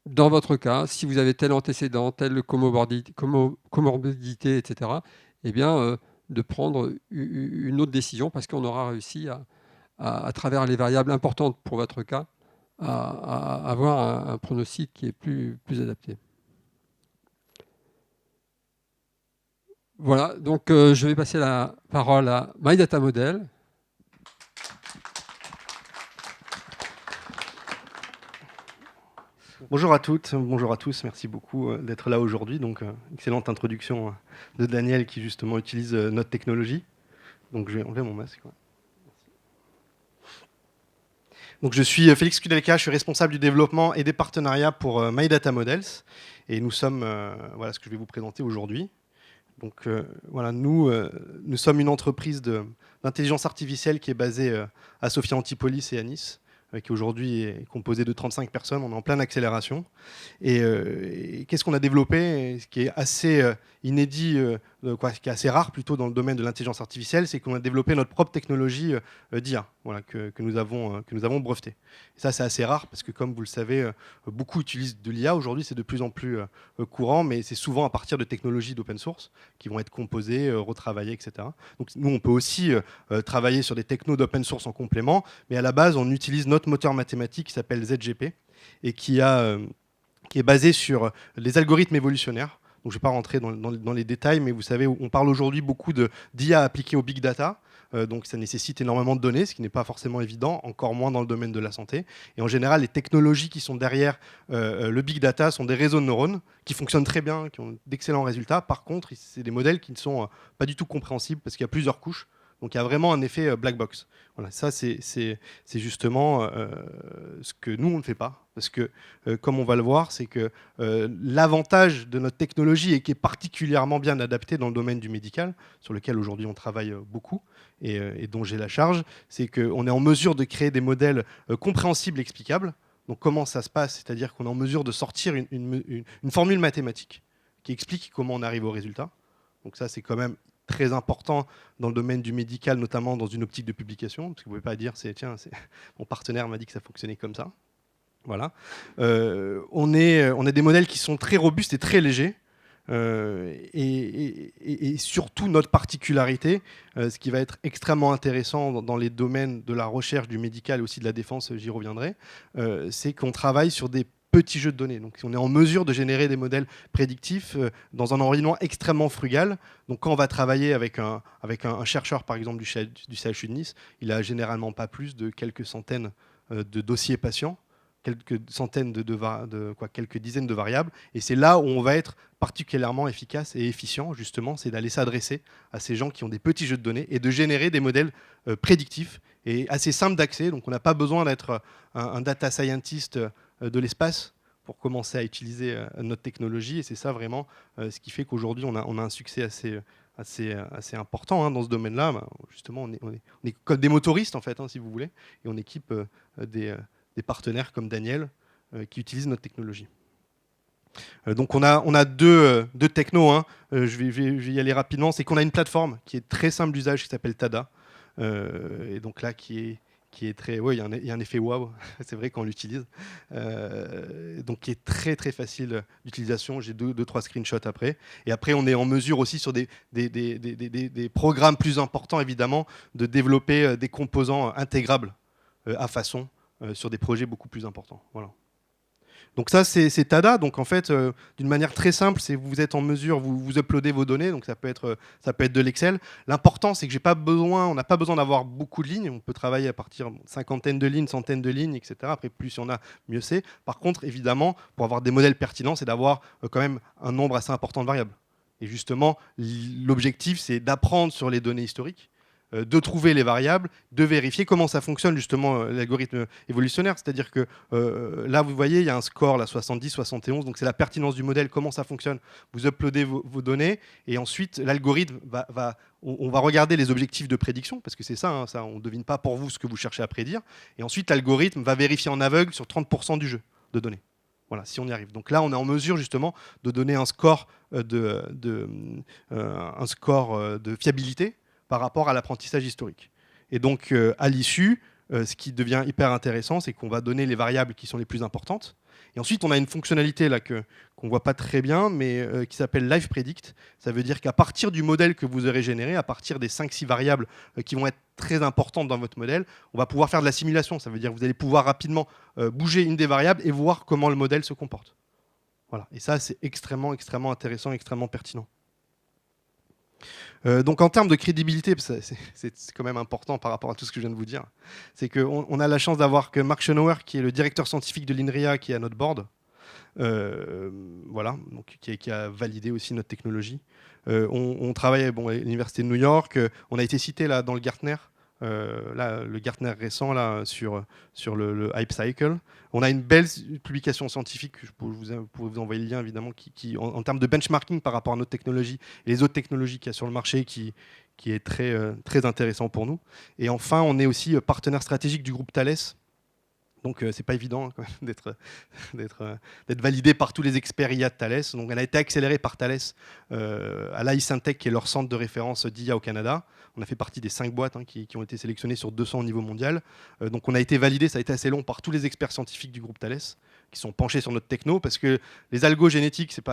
S3: dans votre cas, si vous avez tel antécédent, telle comorbidité, etc., de prendre une autre décision, parce qu'on aura réussi à travers les variables importantes pour votre cas, à avoir un pronostic qui est plus adapté. Voilà, donc je vais passer la parole à My Data Model.
S4: Bonjour à toutes, bonjour à tous, merci beaucoup d'être là aujourd'hui. Donc, excellente introduction de Daniel qui justement utilise notre technologie. Donc, je vais enlever mon masque. Merci. Donc, je suis Félix Kudelka, je suis responsable du développement et des partenariats pour My Data Models. Et nous sommes, voilà ce que je vais vous présenter aujourd'hui. Donc, voilà, nous sommes une entreprise d'intelligence artificielle qui est basée à Sophia Antipolis et à Nice, qui aujourd'hui est composé de 35 personnes, on est en pleine accélération. Et qu'est-ce qu'on a développé, ce qui est assez inédit, qui est assez rare plutôt dans le domaine de l'intelligence artificielle, c'est qu'on a développé notre propre technologie d'IA, voilà, que nous avons brevetée. Et ça, c'est assez rare parce que, comme vous le savez, beaucoup utilisent de l'IA. Aujourd'hui, c'est de plus en plus courant, mais c'est souvent à partir de technologies d'open source qui vont être composées, retravaillées, etc. Donc nous, on peut aussi travailler sur des technos d'open source en complément, mais à la base, on utilise notre moteur mathématique qui s'appelle ZGP et qui est basé sur les algorithmes évolutionnaires. Donc, je ne vais pas rentrer dans les détails, mais vous savez, on parle aujourd'hui beaucoup d'IA appliquée au big data. Donc ça nécessite énormément de données, ce qui n'est pas forcément évident, encore moins dans le domaine de la santé. Et en général, les technologies qui sont derrière le big data sont des réseaux de neurones qui fonctionnent très bien, qui ont d'excellents résultats. Par contre, c'est des modèles qui ne sont pas du tout compréhensibles parce qu'il y a plusieurs couches. Donc il y a vraiment un effet black box. Voilà, ça c'est justement ce que nous on ne fait pas. Parce que comme on va le voir, c'est que l'avantage de notre technologie et qui est particulièrement bien adaptée dans le domaine du médical, sur lequel aujourd'hui on travaille beaucoup et dont j'ai la charge, c'est qu'on est en mesure de créer des modèles compréhensibles et explicables. Donc comment ça se passe? C'est-à-dire qu'on est en mesure de sortir une formule mathématique qui explique comment on arrive au résultat. Donc ça, c'est quand même très important dans le domaine du médical, notamment dans une optique de publication, parce que vous ne pouvez pas dire, tiens, mon partenaire m'a dit que ça fonctionnait comme ça. Voilà. On a des modèles qui sont très robustes et très légers. Et surtout, notre particularité, ce qui va être extrêmement intéressant dans les domaines de la recherche, du médical et aussi de la défense, j'y reviendrai, c'est qu'on travaille sur des petits jeux de données. Donc, on est en mesure de générer des modèles prédictifs dans un environnement extrêmement frugal. Donc, quand on va travailler avec un chercheur, par exemple, du CHU de Nice, il a généralement pas plus de quelques centaines de dossiers patients, quelques centaines quelques dizaines de variables. Et c'est là où on va être particulièrement efficace et efficient, justement, c'est d'aller s'adresser à ces gens qui ont des petits jeux de données et de générer des modèles prédictifs et assez simples d'accès. Donc, on n'a pas besoin d'être un data scientist de l'espace pour commencer à utiliser notre technologie. Et c'est ça vraiment ce qui fait qu'aujourd'hui, on a un succès assez important dans ce domaine-là. Justement, on est comme des motoristes, en fait, si vous voulez, et on équipe des partenaires comme Daniel qui utilisent notre technologie. Donc on a deux technos. Je vais y aller rapidement. C'est qu'on a une plateforme qui est très simple d'usage qui s'appelle Tada. Et donc là, qui est très... Oui, il y a un effet waouh, c'est vrai qu'on l'utilise. Donc qui est très très facile d'utilisation. J'ai deux, trois screenshots après. Et après, on est en mesure aussi sur des programmes plus importants, évidemment, de développer des composants intégrables à façon sur des projets beaucoup plus importants. Voilà. Donc ça, c'est Tada. Donc en fait, d'une manière très simple, c'est vous êtes en mesure, vous uploadez vos données. Donc ça peut être de l'Excel. L'important, c'est que on n'a pas besoin d'avoir beaucoup de lignes. On peut travailler à partir de cinquantaine de lignes, centaines de lignes, etc. Après, plus il y en a, mieux c'est. Par contre, évidemment, pour avoir des modèles pertinents, c'est d'avoir quand même un nombre assez important de variables. Et justement, l'objectif, c'est d'apprendre sur les données historiques, de trouver les variables, de vérifier comment ça fonctionne justement l'algorithme évolutionnaire. C'est-à-dire que là, vous voyez, il y a un score, là, 70, 71, donc c'est la pertinence du modèle, comment ça fonctionne. Vous uploadez vos données et ensuite l'algorithme on va regarder les objectifs de prédiction, parce que c'est ça, on ne devine pas pour vous ce que vous cherchez à prédire. Et ensuite, l'algorithme va vérifier en aveugle sur 30% du jeu de données. Voilà, si on y arrive. Donc là, on est en mesure justement de donner un score de fiabilité par rapport à l'apprentissage historique. Et donc, à l'issue, ce qui devient hyper intéressant, c'est qu'on va donner les variables qui sont les plus importantes. Et ensuite, on a une fonctionnalité là qu'on ne voit pas très bien, mais qui s'appelle Live Predict. Ça veut dire qu'à partir du modèle que vous aurez généré, à partir des 5-6 variables qui vont être très importantes dans votre modèle, on va pouvoir faire de la simulation. Ça veut dire que vous allez pouvoir rapidement bouger une des variables et voir comment le modèle se comporte. Voilà. Et ça, c'est extrêmement, extrêmement intéressant, extrêmement pertinent. Donc en termes de crédibilité, c'est quand même important par rapport à tout ce que je viens de vous dire, c'est qu'on a la chance d'avoir que Mark Schonauer, qui est le directeur scientifique de l'INRIA, qui est à notre board, voilà, donc qui a validé aussi notre technologie. On travaille à l'Université de New York, on a été cité là, dans le Gartner, le Gartner récent là, sur le Hype Cycle. On a une belle publication scientifique, je pourrais vous envoyer le lien évidemment, qui en termes de benchmarking par rapport à notre technologie et les autres technologies qu'il y a sur le marché, qui est très, très intéressant pour nous. Et enfin, on est aussi partenaire stratégique du groupe Thales. Donc c'est pas évident d'être validé par tous les experts IA de Thales. Donc elle a été accélérée par Thales à l'AISyntech, qui est leur centre de référence d'IA au Canada. On a fait partie des 5 boîtes qui ont été sélectionnées sur 200 au niveau mondial. Donc on a été validé, ça a été assez long, par tous les experts scientifiques du groupe Thales, qui sont penchés sur notre techno, parce que les algos génétiques, c'est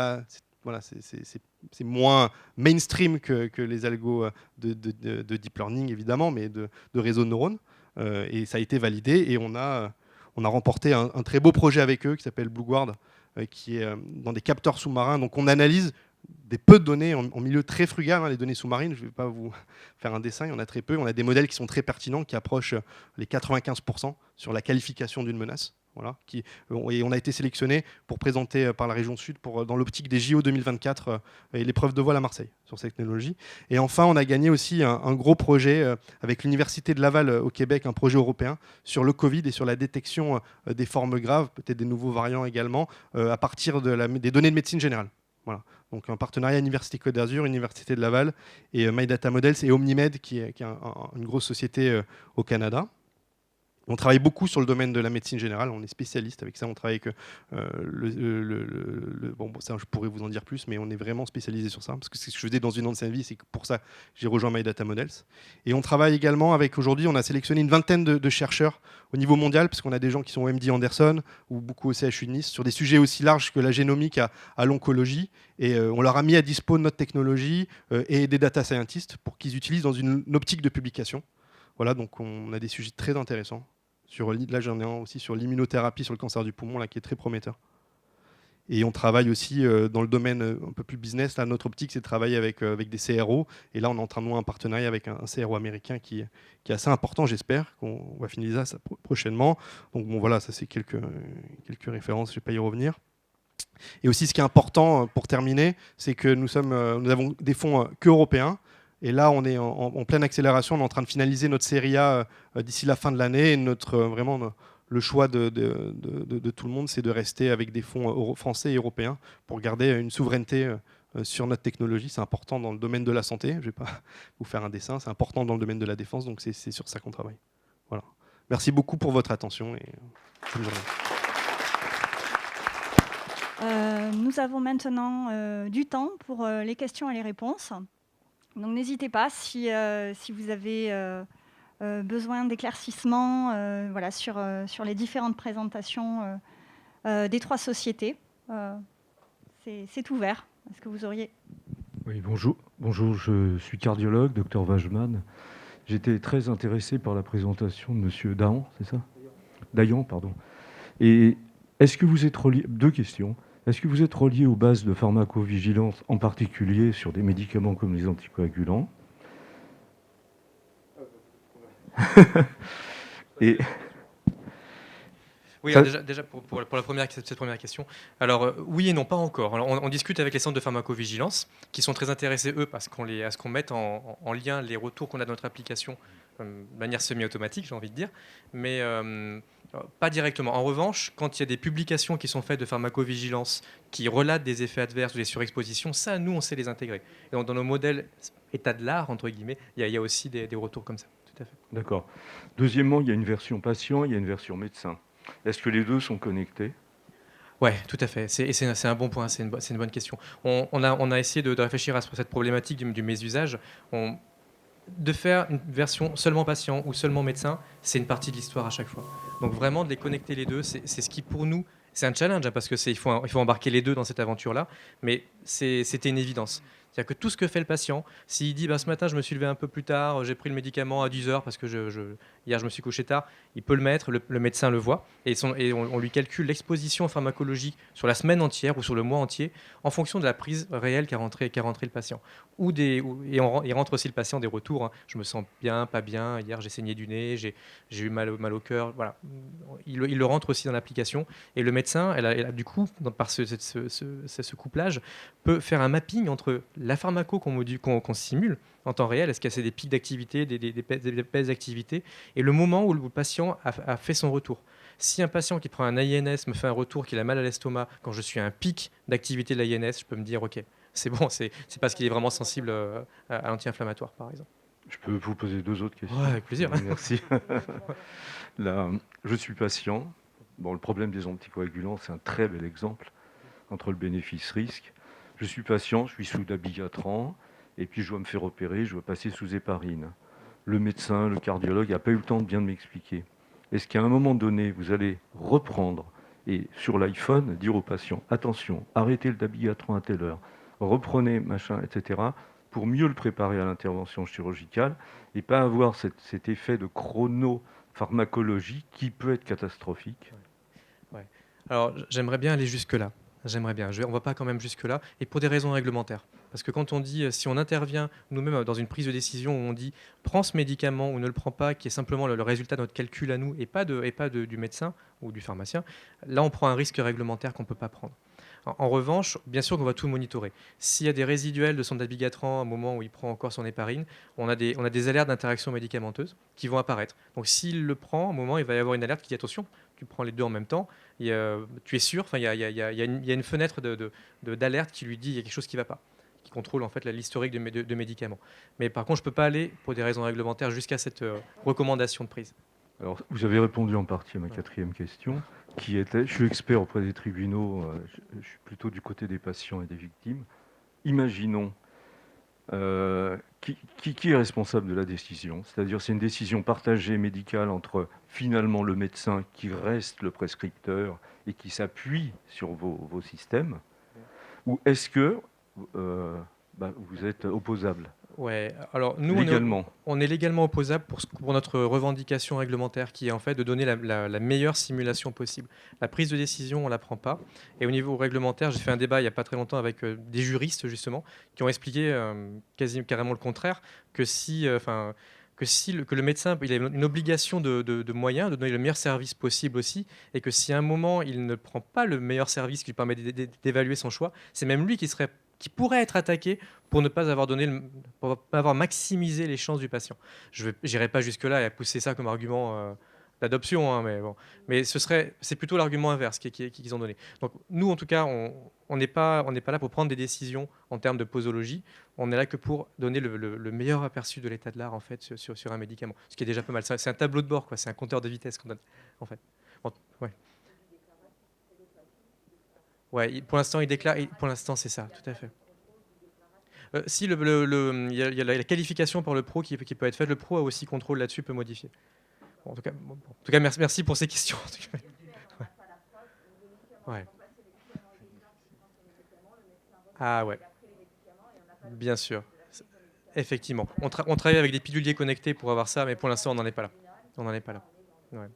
S4: moins mainstream que les algos de deep learning, évidemment, mais de réseaux de neurones. Et ça a été validé, et on a remporté un très beau projet avec eux qui s'appelle BlueGuard, qui est dans des capteurs sous-marins. Donc on analyse des peu de données en milieu très frugal, les données sous-marines. Je ne vais pas vous faire un dessin, il y en a très peu. On a des modèles qui sont très pertinents, qui approchent les 95% sur la qualification d'une menace. Voilà, et on a été sélectionné pour présenter par la région Sud dans l'optique des JO 2024 et l'épreuve de voile à Marseille sur cette technologie. Et enfin, on a gagné aussi un gros projet avec l'Université de Laval au Québec, un projet européen sur le Covid et sur la détection des formes graves, peut-être des nouveaux variants également, à partir des données de médecine générale. Voilà. Donc un partenariat Université Côte d'Azur, Université de Laval et My Data Models et Omnimed, qui est une grosse société au Canada. On travaille beaucoup sur le domaine de la médecine générale, on est spécialiste avec ça, on travaille avec bon, ça je pourrais vous en dire plus, mais on est vraiment spécialisé sur ça, parce que c'est ce que je faisais dans une ancienne vie, c'est pour ça que j'ai rejoint My Data Models. Et on travaille également avec, aujourd'hui, on a sélectionné une vingtaine de chercheurs au niveau mondial, parce qu'on a des gens qui sont au MD Anderson, ou beaucoup au CHU de Nice, sur des sujets aussi larges que la génomique à l'oncologie, et on leur a mis à dispo notre technologie et des data scientists pour qu'ils utilisent dans une optique de publication. Voilà, donc on a des sujets très intéressants. Là, j'en ai un aussi sur l'immunothérapie, sur le cancer du poumon, là, qui est très prometteur. Et on travaille aussi dans le domaine un peu plus business. Là, notre optique, c'est de travailler avec des CRO. Et là, on est en train de nouer un partenariat avec un CRO américain qui est assez important, j'espère. On va finaliser ça prochainement. Donc bon, voilà, ça c'est quelques références, je ne vais pas y revenir. Et aussi, ce qui est important pour terminer, c'est que nous avons des fonds qu'européens. Et là, on est en pleine accélération. On est en train de finaliser notre série A d'ici la fin de l'année. Et le choix de tout le monde, c'est de rester avec des fonds français et européens pour garder une souveraineté sur notre technologie. C'est important dans le domaine de la santé. Je ne vais pas vous faire un dessin. C'est important dans le domaine de la défense. Donc, c'est sur ça qu'on travaille. Voilà. Merci beaucoup pour votre attention. Et bonne journée.
S1: Nous avons maintenant du temps pour les questions et les réponses. Donc n'hésitez pas si vous avez besoin d'éclaircissements voilà, sur les différentes présentations des trois sociétés. C'est ouvert. Est-ce que vous auriez...
S5: Oui, bonjour. Bonjour, je suis cardiologue, docteur Wajman. J'étais très intéressé par la présentation de M. Dahan, c'est ça ? Dayan, pardon. Et est-ce que vous êtes relié... Deux questions. Est-ce que vous êtes relié aux bases de pharmacovigilance, en particulier sur des médicaments comme les anticoagulants ? Et...
S2: Oui, déjà pour cette première question. Alors, oui et non, pas encore. Alors, on discute avec les centres de pharmacovigilance, qui sont très intéressés, eux, à ce qu'on mette en lien les retours qu'on a de notre application de manière semi-automatique, j'ai envie de dire, mais pas directement. En revanche, quand il y a des publications qui sont faites de pharmacovigilance, qui relatent des effets adverses ou des surexpositions, ça, nous, on sait les intégrer. Et donc, dans nos modèles état de l'art, entre guillemets, il y a aussi des retours comme ça. Tout à fait.
S5: D'accord. Deuxièmement, il y a une version patient, il y a une version médecin. Est-ce que les deux sont connectés ?
S2: Oui, tout à fait. C'est un bon point, c'est une bonne question. On a essayé de réfléchir à cette problématique du mésusage. De faire une version seulement patient ou seulement médecin, c'est une partie de l'histoire à chaque fois. Donc vraiment, de les connecter les deux, c'est ce qui pour nous, c'est un challenge, hein, parce qu'il faut embarquer les deux dans cette aventure-là, mais c'était une évidence. C'est-à-dire que tout ce que fait le patient, s'il dit ce matin je me suis levé un peu plus tard, j'ai pris le médicament à 10h parce que hier je me suis couché tard, il peut le mettre, le médecin le voit, et on lui calcule l'exposition pharmacologique sur la semaine entière ou sur le mois entier en fonction de la prise réelle qu'a rentré le patient. Il rentre aussi le patient des retours, hein. Je me sens bien, pas bien, hier j'ai saigné du nez, j'ai eu mal au cœur, voilà. Il le rentre aussi dans l'application, et le médecin, du coup, par ce couplage, peut faire un mapping entre la pharmaco qu'on simule en temps réel, est-ce qu'il y a des pics d'activité, des baisses d'activité, et le moment où le patient a fait son retour. Si un patient qui prend un INS me fait un retour qu'il a mal à l'estomac, quand je suis à un pic d'activité de l'INS, je peux me dire, ok, c'est bon, c'est parce qu'il est vraiment sensible à l'anti-inflammatoire, par exemple.
S5: Je peux vous poser deux autres questions ?
S2: Ouais, avec plaisir.
S5: Merci. Là, je suis patient. Bon, le problème des anticoagulants, c'est un très bel exemple entre le bénéfice-risque. Je suis patient, je suis sous dabigatran, et puis je dois me faire opérer, je dois passer sous héparine. Le médecin, le cardiologue n'a pas eu le temps de bien m'expliquer. Est-ce qu'à un moment donné, vous allez reprendre et sur l'iPhone, dire au patient, attention, arrêtez le dabigatran à telle heure, reprenez machin, etc., pour mieux le préparer à l'intervention chirurgicale et pas avoir cet effet de chronopharmacologie qui peut être catastrophique.
S2: Ouais. Alors, j'aimerais bien aller jusque-là. J'aimerais bien. On ne va pas quand même jusque-là, et pour des raisons réglementaires. Parce que quand on dit, si on intervient nous-mêmes dans une prise de décision où on dit prends ce médicament ou ne le prends pas, qui est simplement le résultat de notre calcul à nous et pas du médecin ou du pharmacien, là on prend un risque réglementaire qu'on ne peut pas prendre. En revanche, bien sûr qu'on va tout monitorer. S'il y a des résiduels de son dabigatran à un moment où il prend encore son héparine, on a des alertes d'interaction médicamenteuse qui vont apparaître. Donc s'il le prend, à un moment, il va y avoir une alerte qui dit attention, tu prends les deux en même temps, tu es sûr, il y a une fenêtre d'alerte qui lui dit il y a quelque chose qui ne va pas, qui contrôle en fait l'historique de médicaments. Mais par contre, je ne peux pas aller, pour des raisons réglementaires, jusqu'à cette recommandation de prise.
S5: Alors, vous avez répondu en partie à ma quatrième question, qui était, je suis expert auprès des tribunaux, je suis plutôt du côté des patients et des victimes. Imaginons, qui est responsable de la décision? C'est-à-dire, c'est une décision partagée médicale entre finalement le médecin qui reste le prescripteur et qui s'appuie sur vos systèmes, ou est-ce que vous êtes opposable?
S2: Ouais, alors nous,
S5: légalement.
S2: On est légalement opposable pour notre revendication réglementaire qui est en fait de donner la meilleure simulation possible. La prise de décision, on ne la prend pas. Et au niveau réglementaire, j'ai fait un débat il n'y a pas très longtemps avec des juristes justement qui ont expliqué carrément le contraire, que que le médecin il a une obligation de moyens, de donner le meilleur service possible aussi, et que si à un moment il ne prend pas le meilleur service qui lui permet d'évaluer son choix, c'est même lui qui pourrait être attaqué pour ne pas avoir pour pas avoir maximisé les chances du patient. Je n'irai pas jusque-là et à pousser ça comme argument d'adoption, hein, mais bon. Mais c'est plutôt l'argument inverse qu'ils ont donné. Donc nous, en tout cas, on n'est pas là pour prendre des décisions en termes de posologie. On est là que pour donner le meilleur aperçu de l'état de l'art en fait sur un médicament, ce qui est déjà pas mal. C'est un tableau de bord, quoi. C'est un compteur de vitesse qu'on donne, en fait. Bon, ouais. Ouais, pour l'instant, il déclare. Pour l'instant, c'est ça, tout à fait. Si il y a la qualification par le pro qui peut être faite, le pro a aussi contrôle là-dessus, peut modifier. Bon, en tout cas, merci pour ces questions. Ouais. Ouais. Ah ouais. Bien sûr. Effectivement. On travaille avec des piluliers connectés pour avoir ça, mais pour l'instant, on n'en est pas là. On n'en est pas là. Ouais.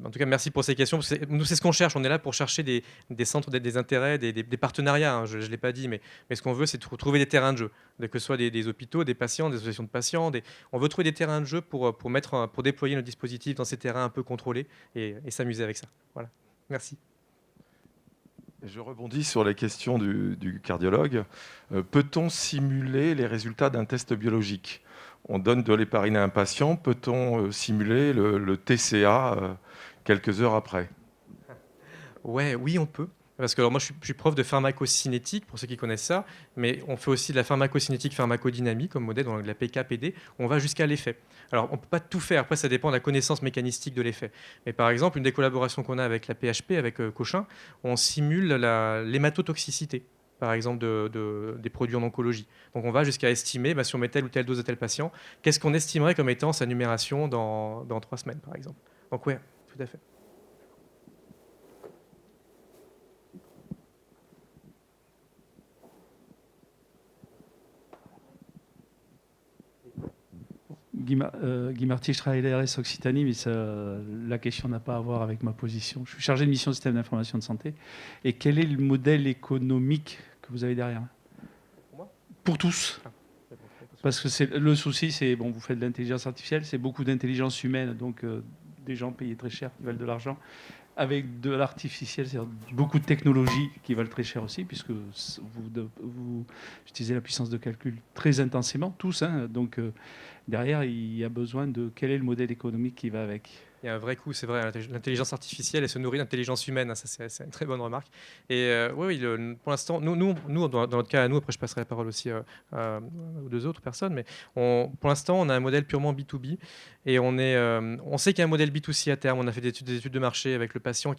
S2: En tout cas, merci pour ces questions. Nous, c'est ce qu'on cherche. On est là pour chercher des centres, des intérêts, des partenariats. Hein. Je ne l'ai pas dit, mais ce qu'on veut, c'est trouver des terrains de jeu, que ce soit des hôpitaux, des patients, des associations de patients. On veut trouver des terrains de jeu pour déployer nos dispositifs dans ces terrains un peu contrôlés et s'amuser avec ça. Voilà. Merci.
S6: Je rebondis sur les questions du cardiologue. Peut-on simuler les résultats d'un test biologique? On donne de l'héparine à un patient. Peut-on simuler le TCA quelques heures après?
S2: Oui, on peut. Parce que alors moi, je suis prof de pharmacocinétique, pour ceux qui connaissent ça, mais on fait aussi de la pharmacocinétique pharmacodynamie, comme modèle, dans la PK/PD. On va jusqu'à l'effet. Alors, on ne peut pas tout faire. Après, ça dépend de la connaissance mécanistique de l'effet. Mais par exemple, une des collaborations qu'on a avec la PHP, avec Cochin, on simule l'hématotoxicité, par exemple, des produits en oncologie. Donc, on va jusqu'à estimer, si on met telle ou telle dose à tel patient, qu'est-ce qu'on estimerait comme étant sa numération dans 3 semaines, par exemple. Donc, oui, tout à fait.
S7: Guy Marty, je travaille à l'ARS Occitanie, mais la question n'a pas à voir avec ma position. Je suis chargé de mission système d'information de santé. Et quel est le modèle économique que vous avez derrière? Pour tous. Parce que le souci, c'est, bon, vous faites de l'intelligence artificielle, c'est beaucoup d'intelligence humaine, donc des gens payés très cher qui valent de l'argent. Avec de l'artificiel, c'est-à-dire beaucoup de technologies qui valent très cher aussi, puisque vous utilisez la puissance de calcul très intensément, tous. Hein, donc derrière, il y a besoin de quel est le modèle économique qui va avec.
S2: Il y a un vrai coup, c'est vrai. L'intelligence artificielle, elle se nourrit d'intelligence humaine. Hein, ça, c'est une très bonne remarque. Et oui, pour l'instant, nous, dans notre cas à nous, après je passerai la parole aussi aux deux autres personnes, mais pour l'instant, on a un modèle purement B2B. Et on sait qu'il y a un modèle B2C à terme. On a fait des études de marché avec le patient.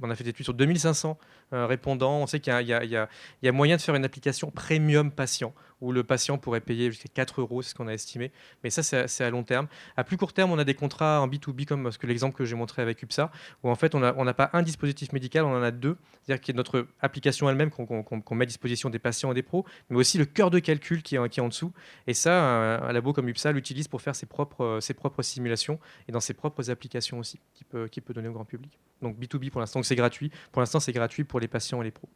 S2: On a fait des études sur 2500 répondants. On sait qu'il y a moyen de faire une application premium patient, où le patient pourrait payer jusqu'à 4 €, c'est ce qu'on a estimé. Mais ça, c'est à long terme. À plus court terme, on a des contrats en B2B, comme l'exemple que j'ai montré avec UPSA, où en fait, on n'a pas un dispositif médical, on en a deux. C'est-à-dire qu'il y a notre application elle-même qu'on met à disposition des patients et des pros, mais aussi le cœur de calcul qui est en dessous. Et ça, un labo comme UPSA l'utilise pour faire ses propres simulations et dans ses propres applications aussi, qui peut donner au grand public. Donc B2B pour l'instant, c'est gratuit. Pour l'instant, c'est gratuit pour les patients et les pros.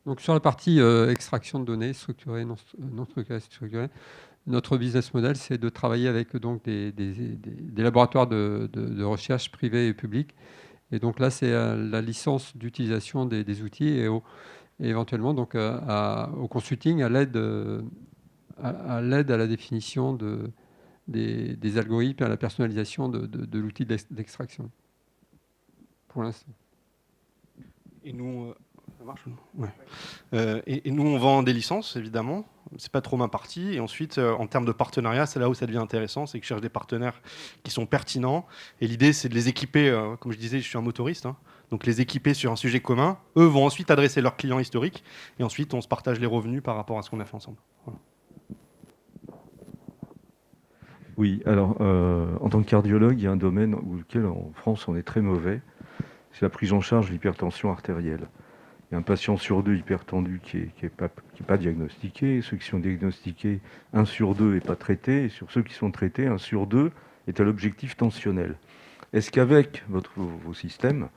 S3: Donc sur la partie extraction de données structurées, non structurées, structurées, notre business model, c'est de travailler avec donc, des laboratoires de recherche privés et publics. Et donc là, c'est la licence d'utilisation des outils et éventuellement donc, au consulting à l'aide à la définition des algorithmes et à la personnalisation de l'outil d'extraction. Pour l'instant.
S4: Et nous, ça marche ? Ouais. Et nous, on vend des licences, évidemment. C'est pas trop ma partie. Et ensuite, en termes de partenariat, c'est là où ça devient intéressant, c'est que je cherche des partenaires qui sont pertinents. Et l'idée, c'est de les équiper. Comme je disais, je suis un motoriste, hein, donc les équiper sur un sujet commun. Eux vont ensuite adresser leurs clients historiques. Et ensuite, on se partage les revenus par rapport à ce qu'on a fait ensemble. Voilà.
S5: Oui, alors en tant que cardiologue, il y a un domaine où lequel en France on est très mauvais, c'est la prise en charge de l'hypertension artérielle. Il y a un patient sur 2 hypertendu qui est pas diagnostiqué. Ceux qui sont diagnostiqués, 1 sur 2 n'est pas traité. Et sur ceux qui sont traités, 1 sur 2 est à l'objectif tensionnel. Est-ce qu'avec vos systèmes,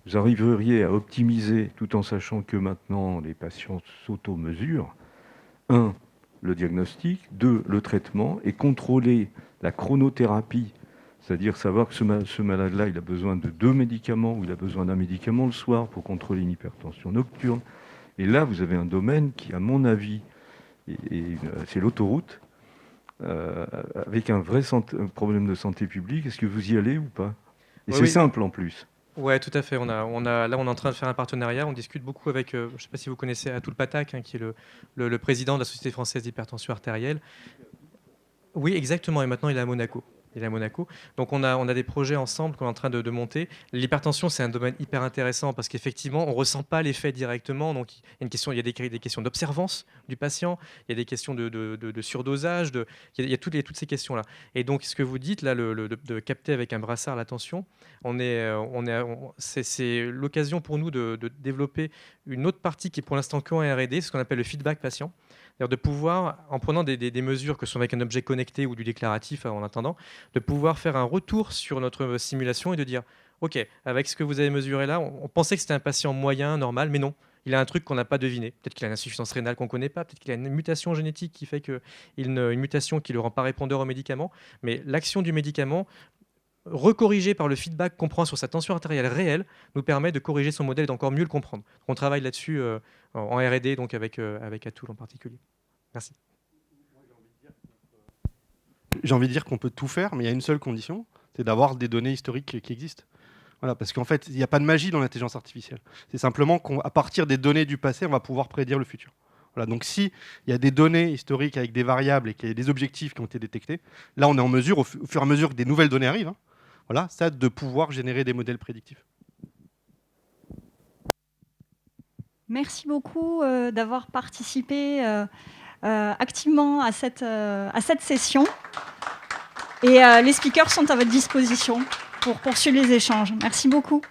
S5: vous arriveriez à optimiser, tout en sachant que maintenant les patients s'auto-mesurent, 1, le diagnostic, 2, le traitement, et contrôler la chronothérapie, c'est-à-dire savoir que ce malade-là, il a besoin de 2 médicaments ou il a besoin d'un médicament le soir pour contrôler une hypertension nocturne. Et là, vous avez un domaine qui, à mon avis, c'est l'autoroute, avec un vrai problème de santé publique. Est-ce que vous y allez ou pas ? Et c'est simple en plus.
S2: Ouais, tout à fait. Là, on est en train de faire un partenariat. On discute beaucoup avec, je ne sais pas si vous connaissez Atul Pathak, hein, qui est le président de la Société française d'hypertension artérielle. Oui, exactement. Et maintenant, il est à Monaco. Donc, on a des projets ensemble qu'on est en train de monter. L'hypertension, c'est un domaine hyper intéressant parce qu'effectivement, on ne ressent pas l'effet directement. Donc, il y a des questions d'observance du patient, il y a des questions de surdosage, il y a toutes ces questions-là. Et donc, ce que vous dites, là, de capter avec un brassard la tension, c'est l'occasion pour nous de développer une autre partie qui est pour l'instant qu'en R&D, ce qu'on appelle le feedback patient. C'est-à-dire de pouvoir, en prenant des mesures que ce soit avec un objet connecté ou du déclaratif en attendant, de pouvoir faire un retour sur notre simulation et de dire « Ok, avec ce que vous avez mesuré là, on pensait que c'était un patient moyen, normal, mais non, il a un truc qu'on n'a pas deviné. Peut-être qu'il a une insuffisance rénale qu'on ne connaît pas, peut-être qu'il a une mutation génétique qui fait une mutation qui ne le rend pas répondeur au médicament. Mais l'action du médicament, recorrigée par le feedback qu'on prend sur sa tension artérielle réelle, nous permet de corriger son modèle et d'encore mieux le comprendre. On travaille là-dessus en R&D, donc avec Atul en particulier. Merci.
S4: J'ai envie de dire qu'on peut tout faire, mais il y a une seule condition, c'est d'avoir des données historiques qui existent. Voilà, parce qu'en fait, il n'y a pas de magie dans l'intelligence artificielle. C'est simplement qu'à partir des données du passé, on va pouvoir prédire le futur. Voilà, donc s'il y a des données historiques avec des variables et qu'il y a des objectifs qui ont été détectés, là, on est en mesure, au fur et à mesure que des nouvelles données arrivent, voilà, ça, de pouvoir générer des modèles prédictifs.
S1: Merci beaucoup d'avoir participé activement à cette session. Et les speakers sont à votre disposition pour poursuivre les échanges. Merci beaucoup.